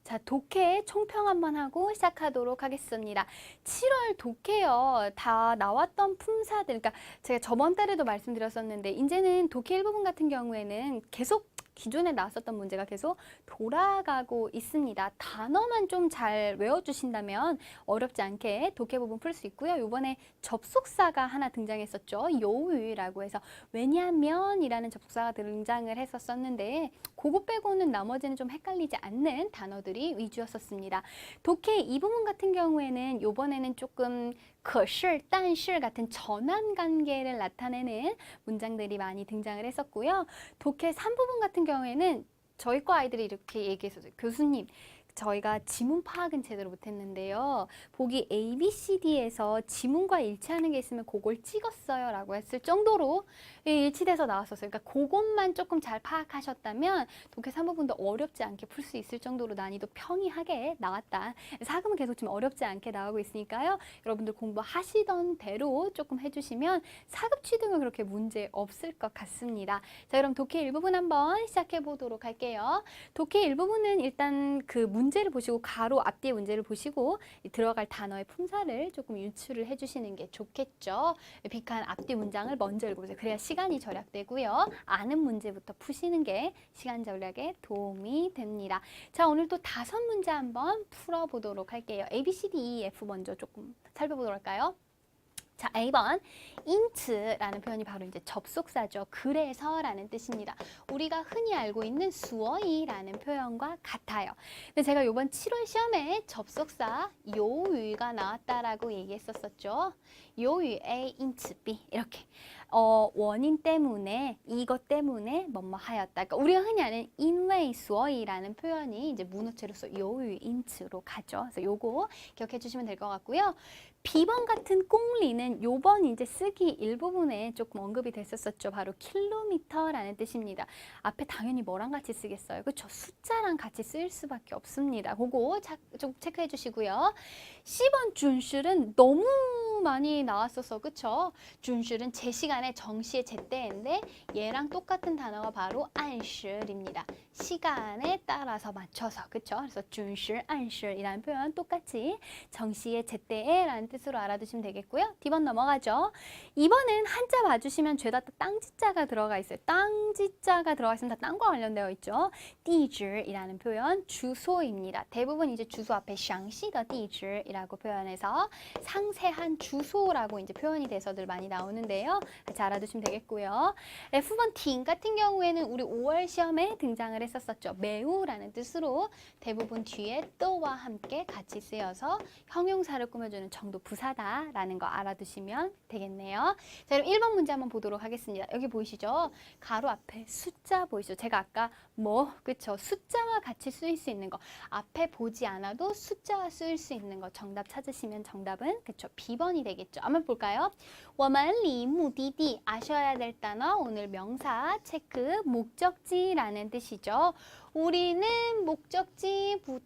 자, 독해 총평 한번 하고 시작하도록 하겠습니다. 7월 독해요. 다 나왔던 품사들, 그러니까 제가 저번 달에도 말씀드렸었는데 이제는 독해 일부분 같은 경우에는 계속 기존에 나왔었던 문제가 계속 돌아가고 있습니다. 단어만 좀 잘 외워주신다면 어렵지 않게 독해 부분 풀 수 있고요. 이번에 접속사가 하나 등장했었죠. 요위라고 해서 왜냐면이라는 접속사가 등장을 했었는데 그거 빼고는 나머지는 좀 헷갈리지 않는 단어들이 위주였었습니다. 독해 이 부분 같은 경우에는 이번에는 조금 可是, 但是 같은 전환 관계를 나타내는 문장들이 많이 등장을 했었고요. 독해 3부분 같은 경우에는 저희 과 아이들이 이렇게 얘기했었어요. 교수님, 저희가 지문 파악은 제대로 못했는데요. 보기 A, B, C, D에서 지문과 일치하는 게 있으면 그걸 찍었어요 라고 했을 정도로 일치돼서 나왔었어요. 그러니까 그것만 조금 잘 파악하셨다면 독해 3부분도 어렵지 않게 풀 수 있을 정도로 난이도 평이하게 나왔다. 4급은 계속 좀 어렵지 않게 나오고 있으니까요. 여러분들 공부하시던 대로 조금 해주시면 4급 취득은 그렇게 문제 없을 것 같습니다. 자, 그럼 독해 일부분 한번 시작해 보도록 할게요. 독해 일부분은 일단 그 문제를 보시고 가로 앞뒤의 문제를 보시고 들어갈 단어의 품사를 조금 유추를 해주시는 게 좋겠죠. 빅한 앞뒤 문장을 먼저 읽어보세요. 그래야 시간이 절약되고요. 아는 문제부터 푸시는 게 시간 절약에 도움이 됩니다. 자, 오늘 또 5문제 한번 풀어보도록 할게요. A, B, C, D, E, F 먼저 조금 살펴보도록 할까요? 자, A번 인츠라는 표현이 바로 이제 접속사죠. 그래서라는 뜻입니다. 우리가 흔히 알고 있는 수어이라는 표현과 같아요. 근데 제가 이번 7월 시험에 접속사 요위가 나왔다라고 얘기했었죠. 요위 A, 인츠 B 이렇게 원인 때문에 이것 때문에 뭐뭐 하였다. 그러니까 우리가 흔히 아는 인웨이 수어이라는 표현이 이제 문어체로서 요위 인츠로 가죠. 그래서 요거 기억해 주시면 될 것 같고요. B번 같은 꽁리는 요번 이제 쓰기 일부분에 조금 언급이 됐었죠. 바로 킬로미터라는 뜻입니다. 앞에 당연히 뭐랑 같이 쓰겠어요? 그렇죠? 숫자랑 같이 쓰일 수밖에 없습니다. 그거 좀 체크해 주시고요. C번 준슐은 너무 많이 나왔어서 그쵸? 준슐은 제 시간에 정시의 제때인데 얘랑 똑같은 단어가 바로 안실입니다. 시간에 따라서 맞춰서 그쵸? 그래서 준실, 안실이라는 표현 똑같이 정시의 제때에 라는 뜻으로 알아두시면 되겠고요. D번 넘어가죠. 2번은 한자 봐주시면 죄다 땅지자가 들어가 있어요. 땅지자가 들어가 있으면 다 땅과 관련되어 있죠. 地址이라는 표현 주소입니다. 대부분 이제 주소 앞에 详细的地址이라고 표현해서 상세한 주소라고 이제 표현이 돼서들 많이 나오는데요. 같이 알아두시면 되겠고요. F번 팅 같은 경우에는 우리 5월 시험에 등장을 했었죠. 매우라는 뜻으로 대부분 뒤에 또와 함께 같이 쓰여서 형용사를 꾸며주는 정도 부사다라는 거 알아두시면 되겠네요. 자, 그럼 1번 문제 한번 보도록 하겠습니다. 여기 보이시죠? 가로 앞에 숫자 보이시죠? 제가 아까 그쵸? 숫자와 같이 쓰일 수 있는 거 앞에 보지 않아도 숫자와 쓰일 수 있는 거 정답 찾으시면 정답은 그쵸? B번이 되겠죠. 한번 볼까요? 我们离目的地 아셔야 될 단어 오늘 명사 체크 목적지라는 뜻이죠. 우리는 목적지부터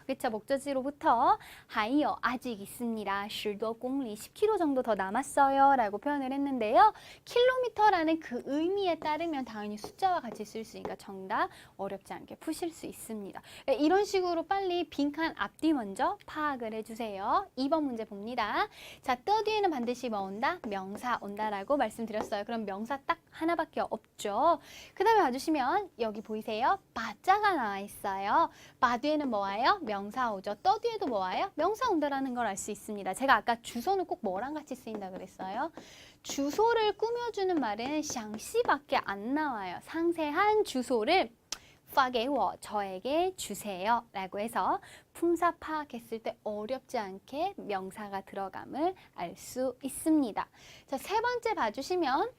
그쵸? 목적지로부터 还有 아직 있습니다. 10多公里 10km 정도 더 남았어요 라고 표현을 했는데요. 킬로미터라는 그 의미에 따르면 당연히 숫자와 같이 쓸 수 있으니까 정답 어렵지 않게 푸실 수 있습니다. 이런 식으로 빨리 빈칸 앞뒤 먼저 파악을 해주세요. 2번 문제 봅니다. 자, 떠 뒤에는 반드시 뭐 온다? 명사 온다라고 말씀드렸어요. 그럼 명사 딱 하나밖에 없죠. 그 다음에 봐주시면 여기 보이세요? 바자가 나와 있어요. 바 뒤에는 뭐 와요? 명사 오죠. 떠 뒤에도 뭐 와요? 명사 온다라는 걸 알 수 있습니다. 제가 아까 주소는 꼭 뭐랑 같이 쓰인다 그랬어요? 주소를 꾸며주는 말은 详细밖에 안 나와요. 상세한 주소를 发给我 저에게 주세요 라고 해서 품사 파악했을 때 어렵지 않게 명사가 들어감을 알 수 있습니다. 자, 세 번째 봐주시면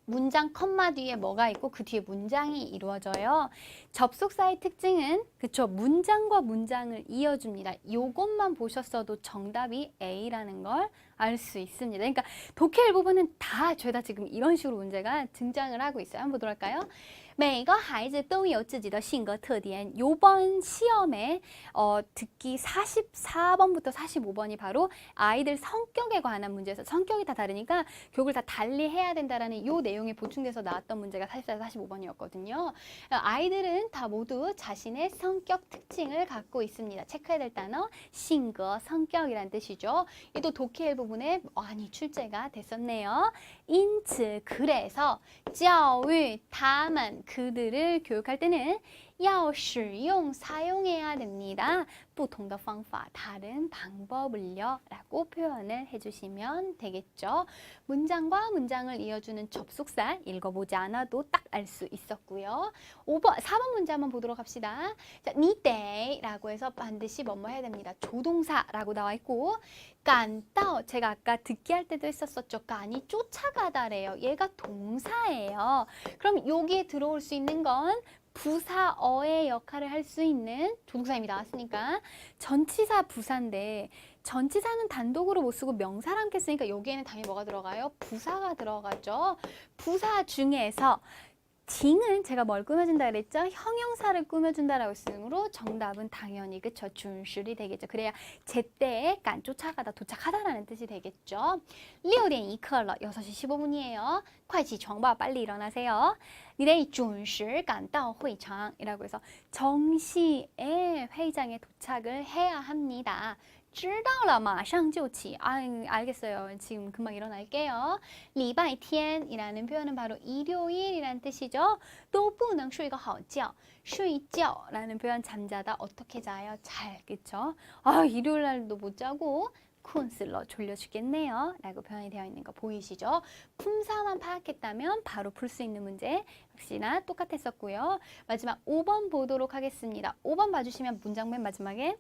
문장 컴마 뒤에 뭐가 있고 그 뒤에 문장이 이루어져요. 접속사의 특징은 그쵸 문장과 문장을 이어줍니다. 요것만 보셨어도 정답이 A라는 걸 알 수 있습니다. 그러니까 독해 일부분은 다 죄다 지금 이런 식으로 문제가 등장을 하고 있어요. 한번 보도록 할까요? 每个孩子都有自己的性格特点. 요번 시험에 듣기 44번부터 45번이 바로 아이들 성격에 관한 문제에서 성격이 다 다르니까 교육을 다 달리 해야 된다라는 요 내용이 보충돼서 나왔던 문제가 44, 45번이었거든요. 아이들은 다 모두 자신의 성격 특징을 갖고 있습니다. 체크해야 될 단어 性格, 성격이란 뜻이죠. 이도 독해 부분에 많이 출제가 됐었네요. 因此, 그래서 教育他们 그들을 교육할 때는 要使用 사용해야 됩니다. 不同的方法 다른 방법을요 라고 표현을 해주시면 되겠죠. 문장과 문장을 이어주는 접속사 읽어보지 않아도 딱 알 수 있었고요. 4번 문제 한번 보도록 합시다. 자, 你得 라고 해서 반드시 뭐뭐 해야 됩니다. 조동사라고 나와 있고 赶到 제가 아까 듣기 할 때도 했었었죠. 깐이 쫓아가다래요. 얘가 동사예요. 그럼 여기에 들어올 수 있는 건 부사어의 역할을 할 수 있는 조동사 이미 나왔으니까 전치사 부사인데 전치사는 단독으로 못 쓰고 명사랑 함께 쓰니까 여기에는 당연히 뭐가 들어가요? 부사가 들어가죠. 부사 중에서 징은 제가 뭘 꾸며준다 그랬죠? 형용사를 꾸며준다라고 했으므로 정답은 당연히 그쵸? 준실이 되겠죠. 그래야 제때에 깐 쫓아가다 도착하다라는 뜻이 되겠죠. 6点 2刻了. 6시 15분이에요. 快起床吧. 빨리 일어나세요. 你得准时赶到会场 이라고 해서 정시에 회의장에 도착을 해야 합니다. 知道了马上就起. 알겠어요. 지금 금방 일어날게요. 礼拜天이라는 표현은 바로 일요일이라는 뜻이죠. 都不能睡个好觉. 睡觉라는 표현 잠자다 어떻게 자요? 잘, 그쵸? 일요일 날도 못 자고 쿤슬러 졸려 죽겠네요 라고 표현이 되어 있는 거 보이시죠? 품사만 파악했다면 바로 풀 수 있는 문제 역시나 똑같았었고요. 마지막 5번 보도록 하겠습니다. 5번 봐주시면 문장 맨 마지막에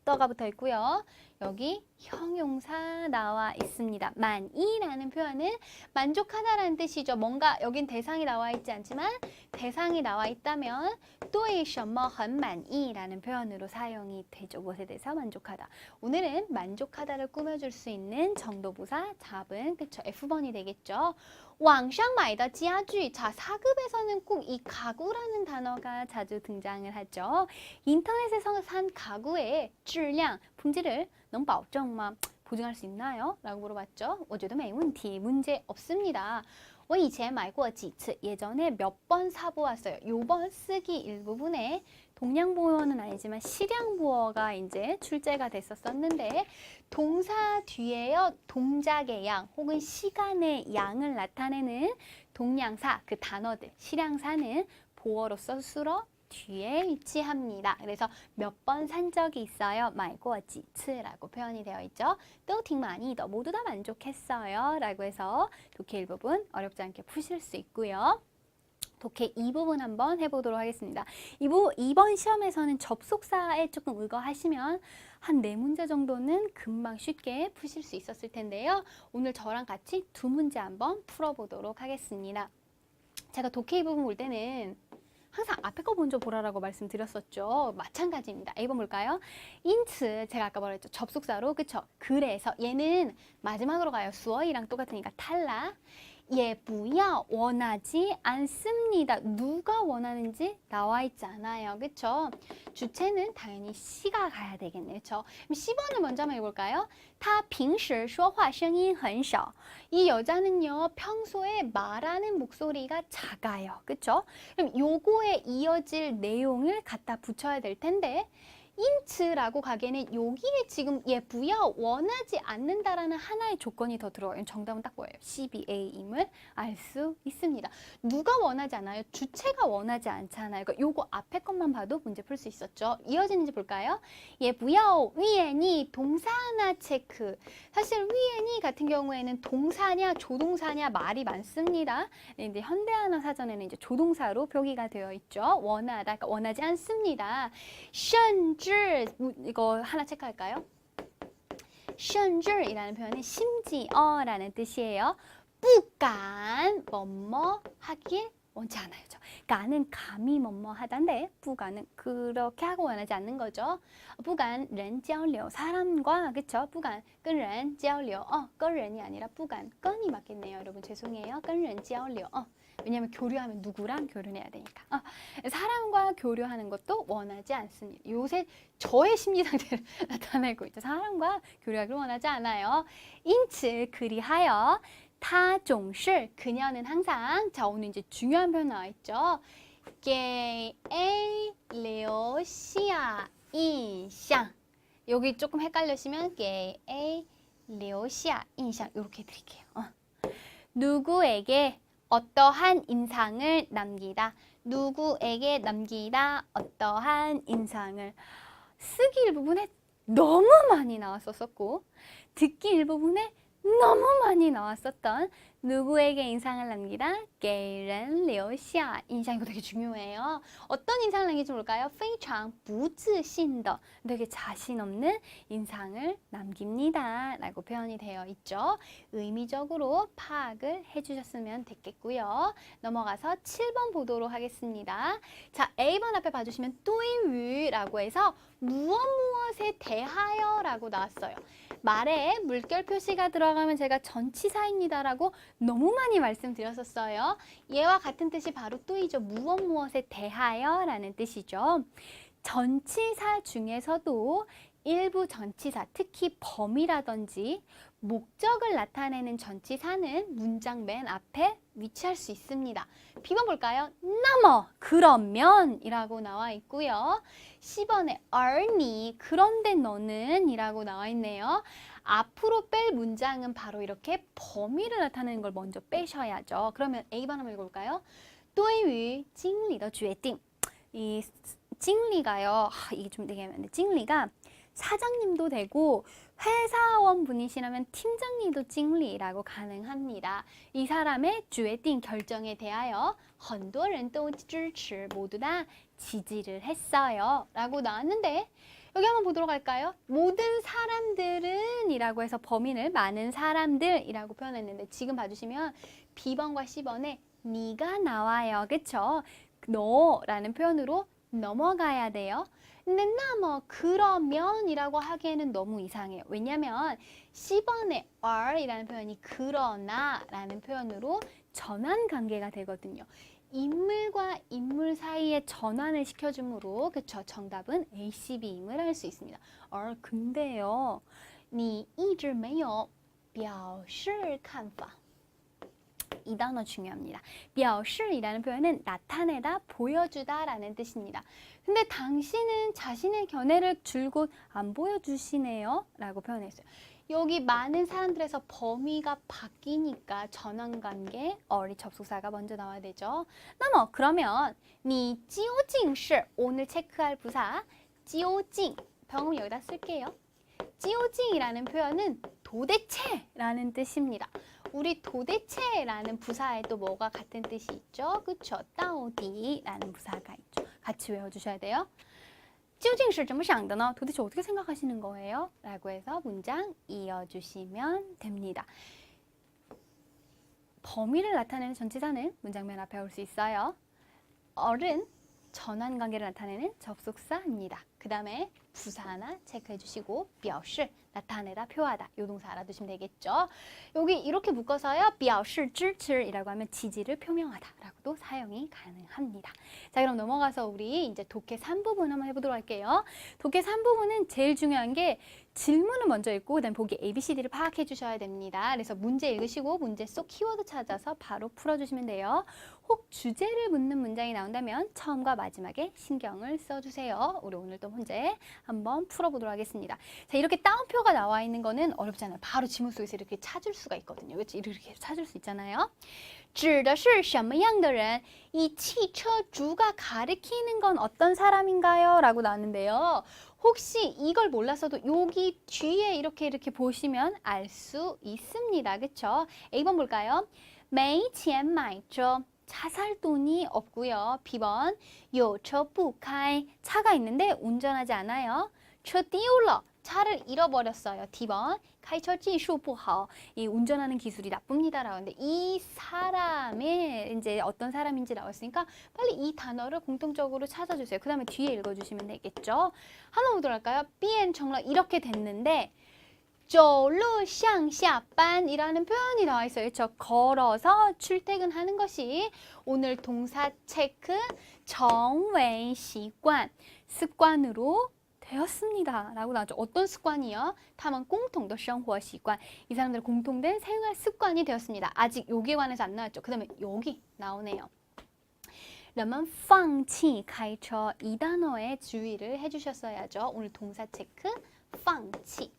떠가 붙어 있고요. 여기 형용사 나와 있습니다. 만이라는 표현은 만족하다라는 뜻이죠. 뭔가 여긴 대상이 나와 있지 않지만 대상이 나와 있다면 对什么很满意라는 표현으로 사용이 되죠. 무엇에 대해서 만족하다. 오늘은 만족하다를 꾸며줄 수 있는 정도부사 답은 그쵸? F번이 되겠죠. 网上买的家具. 자, 4급에서는 꼭 이 가구라는 단어가 자주 등장을 하죠. 인터넷에서 산 가구의质量, 품질을 能保证吗? 보증할 수 있나요? 라고 물어봤죠. 我觉得没问题. 문제 없습니다. 我以前买过几次. 예전에 몇 번 사보았어요. 요번 쓰기 일부분에 동량보어는 아니지만 실량보어가 이제 출제가 됐었는데 동사 뒤에요. 동작의 양 혹은 시간의 양을 나타내는 동량사, 그 단어들, 실량사는 보어로서 수로 뒤에 위치합니다. 그래서 몇 번 산 적이 있어요. 买过几次라고 표현이 되어 있죠. 都挺满意的. 모두 다 만족했어요. 라고 해서 독해 1부분 어렵지 않게 푸실 수 있고요. 독해 2부분 한번 해보도록 하겠습니다. 이번 시험에서는 접속사에 조금 의거하시면 한 4문제 정도는 금방 쉽게 푸실 수 있었을 텐데요. 오늘 저랑 같이 2문제 한번 풀어보도록 하겠습니다. 제가 독해 2부분 볼 때는 항상 앞에 거 먼저 보라라고 말씀드렸었죠. 마찬가지입니다. A번 볼까요? 因此 제가 아까 뭐라 했죠? 접속사로, 그쵸? 그래서 얘는 마지막으로 가요. 수어이랑 똑같으니까 탈락. 也不要 원하지 않습니다. 누가 원하는지 나와 있지 않아요. 그쵸? 주체는 당연히 시가 가야 되겠네요. 그쵸? 그럼 10번을 먼저 한번 해볼까요? 她平时说话声音很少. 이 여자는요, 평소에 말하는 목소리가 작아요. 그쵸? 그럼 요거에 이어질 내용을 갖다 붙여야 될 텐데, 인츠라고 가기에는 여기에 지금 부여 원하지 않는다라는 하나의 조건이 더 들어와요. 정답은 딱 뭐예요? CBA임을 알 수 있습니다. 누가 원하지 않아요? 주체가 원하지 않잖아요. 그러니까 요거 앞에 것만 봐도 문제 풀 수 있었죠. 이어지는지 볼까요? 부여 위엔이 동사나 체크. 사실 위엔이 같은 경우에는 동사냐 조동사냐 말이 많습니다. 근데 현대하나 사전에는 이제 조동사로 표기가 되어 있죠. 원하다, 그러니까 원하지 않습니다. 甚至 이거 하나 체크할까요? 甚至이라는 표현은 심지어라는 뜻이에요. 不敢 뭐뭐 하길 원치 않아요. 간은 감히 뭐뭐 하다인데 不敢은 그렇게 하고 원하지 않는 거죠. 不敢人交流 사람과, 그쵸? 不敢跟人交流 跟人이 아니라 不敢 건이 맞겠네요. 여러분 죄송해요. 跟人交流 왜냐하면 교류하면 누구랑 교류해야 되니까. 사람과 교류하는 것도 원하지 않습니다. 요새 저의 심리 상태를 나타내고 있죠. 사람과 교류하기를 원하지 않아요. 因此 그리하여 他总是 그녀는 항상 자 오늘 이제 중요한 표현 나와 있죠. 给 A 留下印象 여기 조금 헷갈리시면 给 A 留下印象 이렇게 드릴게요. 누구에게 어떠한 인상을 남기다. 누구에게 남기다 어떠한 인상을. 쓰기 일부분에 너무 많이 나왔었고 듣기 일부분에 너무 많이 나왔었던 누구에게 인상을 남기다 给人留下 인상 이거 되게 중요해요. 어떤 인상을 남길지 모를까요? 非常不自信的 되게 자신 없는 인상을 남깁니다 라고 표현이 되어 있죠. 의미적으로 파악을 해주셨으면 됐겠고요. 넘어가서 7번 보도록 하겠습니다. 자, A번 앞에 봐주시면 对于라고 해서 무엇에 대하여 라고 나왔어요. 말에 물결 표시가 들어가면 제가 전치사입니다 라고 너무 많이 말씀드렸었어요. 얘와 같은 뜻이 바로 또이죠. 무엇에 대하여 라는 뜻이죠. 전치사 중에서도 일부 전치사, 특히 범위라든지 목적을 나타내는 전치사는 문장 맨 앞에 위치할 수 있습니다. B번 볼까요? 너머, 그러면 이라고 나와 있고요. C번에 而你, 그런데 너는 이라고 나와 있네요. 앞으로 뺄 문장은 바로 이렇게 범위를 나타내는 걸 먼저 빼셔야죠. 그러면 A번 한번 읽어볼까요? 对于经理的决定 이经理가요. 이게 좀 되게 애매한데 经理가 사장님도 되고 회사원 분이시라면 팀장님도 经理라고 가능합니다. 이 사람의 决定 결정에 대하여 很多人都支持 모두 다 지지를 했어요 라고 나왔는데 여기 한번 보도록 할까요? 모든 사람들은 이라고 해서 범인을 많은 사람들이라고 표현했는데 지금 봐주시면 B번과 C번에 네가 나와요. 그쵸? 너라는 표현으로 넘어가야 돼요. 근데 뭐 그러면 이라고 하기에는 너무 이상해요. 왜냐면 C번에 are 이라는 표현이 그러나 라는 표현으로 전환 관계가 되거든요. 인물과 인물 사이에 전환을 시켜주므로 그쵸? 정답은 A, C, B임을 할 수 있습니다. 근데요. 你一直没有表示看法 이 단어 중요합니다. 表示이라는 표현은 나타내다, 보여주다 라는 뜻입니다. 근데 당신은 자신의 견해를 줄곧 안 보여주시네요 라고 표현했어요. 여기 많은 사람들에서 범위가 바뀌니까 전환관계, 어리 접속사가 먼저 나와야 되죠. 그러면 你究竟是 오늘 체크할 부사 究竟 병음 여기다 쓸게요. 究竟이라는 표현은 도대체라는 뜻입니다. 우리 도대체라는 부사에 또 뭐가 같은 뜻이 있죠? 그쵸? 到底라는 부사가 있죠. 같이 외워주셔야 돼요. 究竟是怎么想的呢? 도대체 어떻게 생각하시는 거예요? 라고 해서 문장 이어주시면 됩니다. 범위를 나타내는 전치사는 문장 맨 앞에 올 수 있어요. 어른, 전환관계를 나타내는 접속사입니다. 그 다음에 부사 하나 체크해 주시고 表示, 나타내다, 표하다 요 동사 알아두시면 되겠죠. 여기 이렇게 묶어서요. 表示支持이라고 하면 지지를 표명하다 라고도 사용이 가능합니다. 자, 그럼 넘어가서 우리 이제 독해 3부분 한번 해보도록 할게요. 독해 3부분은 제일 중요한 게 질문을 먼저 읽고 그다음 보기 ABCD를 파악해 주셔야 됩니다. 그래서 문제 읽으시고 문제 속 키워드 찾아서 바로 풀어주시면 돼요. 혹 주제를 묻는 문장이 나온다면 처음과 마지막에 신경을 써주세요. 우리 오늘 또 문제 한번 풀어보도록 하겠습니다. 자, 이렇게 따옴표가 나와 있는 거는 어렵잖아요. 바로 지문 속에서 이렇게 찾을 수가 있거든요. 그렇지? 이렇게 찾을 수 있잖아요. 指的是什么样的人? 이汽车主가 가리키는 건 어떤 사람인가요? 라고 나왔는데요. 혹시 이걸 몰랐어도 여기 뒤에 이렇게 보시면 알 수 있습니다. 그쵸? A번 볼까요? 没钱买车. 차 살 돈이 없고요. B번 有车不开. 차가 있는데 운전하지 않아요. 车丢了. 차를 잃어버렸어요. D번 开车技术不好. 이 운전하는 기술이 나쁩니다. 라고 하는데 이 사람의 이제 어떤 사람인지 나왔으니까 빨리 이 단어를 공통적으로 찾아주세요. 그 다음에 뒤에 읽어주시면 되겠죠. 한번 보도록 할까요? B엔 정말 이렇게 됐는데 走路上下班이라는 표현이 나와 있어요. 그렇죠? 걸어서 출퇴근하는 것이 오늘 동사 체크 成为习惯 습관으로 되었습니다. 라고 나오죠. 어떤 습관이요? 他们共同的生活习惯. 이 사람들의 공통된 생활 습관이 되었습니다. 아직 여기에 관해서 안 나왔죠. 그 다음에 여기 나오네요. 人们放弃开车 이 단어에 주의를 해주셨어야죠. 오늘 동사 체크 放弃.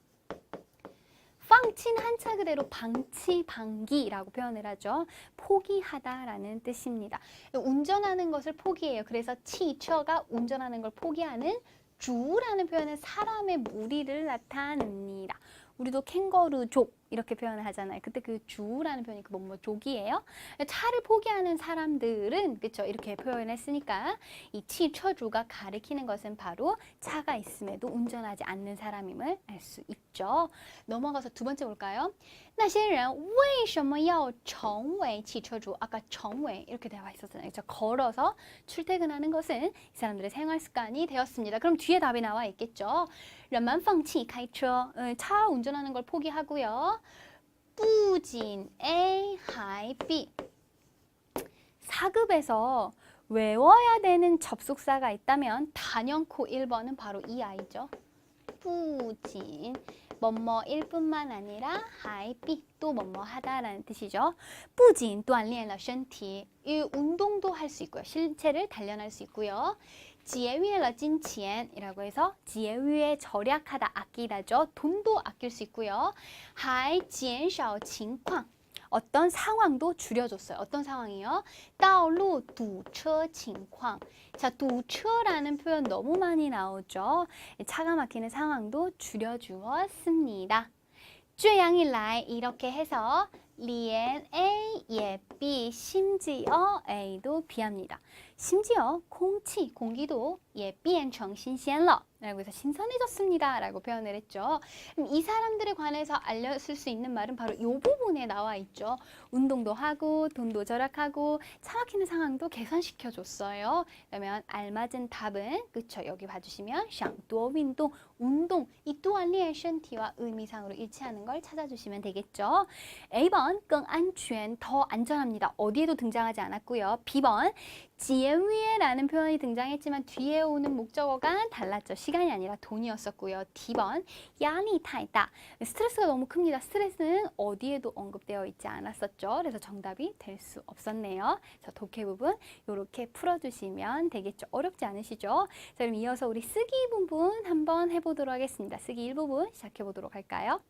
放弃는 한자 그대로 방치, 방기라고 표현을 하죠. 포기하다라는 뜻입니다. 운전하는 것을 포기해요. 그래서 치처가 운전하는 걸 포기하는 주라는 표현은 사람의 무리를 나타냅니다. 우리도 캥거루족 이렇게 표현을 하잖아요. 그때 그 주라는 표현이 그 뭐족이에요. 차를 포기하는 사람들은 그렇죠. 이렇게 표현했으니까 이 치처주가 가리키는 것은 바로 차가 있음에도 운전하지 않는 사람임을 알 수 있죠. 넘어가서 두 번째 볼까요? 那些人为什么要成为汽车主? 아까 成为 이렇게 되어 있었잖아요. 그렇죠? 걸어서 출퇴근하는 것은 이 사람들의 생활 습관이 되었습니다. 그럼 뒤에 답이 나와 있겠죠. 人们放弃开车, 차 운전하는 걸 포기하고요. 不仅 A, 还 B. 4급에서 외워야 되는 접속사가 있다면 단연코 1번은 바로 이 아이죠. 不仅 뭐뭐일 뿐만 아니라 还 B 또 뭐뭐 하다라는 뜻이죠. 不仅锻炼了身体, 이 운동도 할 수 있고요. 신체를 단련할 수 있고요. 节约了金钱이라고 해서 节约 절약하다 아끼다죠. 돈도 아낄 수 있고요. 还减少情况 어떤 상황도 줄여줬어요. 어떤 상황이요? 道路堵车情况. 자, 堵车라는 표현 너무 많이 나오죠. 차가 막히는 상황도 줄여주었습니다. 这样一来 이렇게 해서 连 A, 예, B, 심지어 A도 B합니다. 심지어 공치, 공기도 예, 变成新鲜了 라고 해서 신선해졌습니다 라고 표현을 했죠. 그럼 이 사람들에 관해서 알려줄 수 있는 말은 바로 이 부분에 나와 있죠. 운동도 하고 돈도 절약하고 차 막히는 상황도 개선시켜줬어요. 그러면 알맞은 답은 그쵸 여기 봐주시면 想多运动 운동 이 또한 练身体와 의미상으로 일치하는 걸 찾아주시면 되겠죠. A번 更安全 더 안전합니다. 어디에도 등장하지 않았고요. B번 节约 라는 표현이 등장했지만 뒤에 오는 목적어가 달랐죠. 시간이 아니라 돈이었었고요. D번 压力太大 스트레스가 너무 큽니다. 스트레스는 어디에도 언급되어 있지 않았었죠. 그래서 정답이 될 수 없었네요. 자, 독해 부분 이렇게 풀어주시면 되겠죠. 어렵지 않으시죠? 자, 그럼 이어서 우리 쓰기 부분 한번 해보도록 하겠습니다. 쓰기 1부분 시작해 보도록 할까요?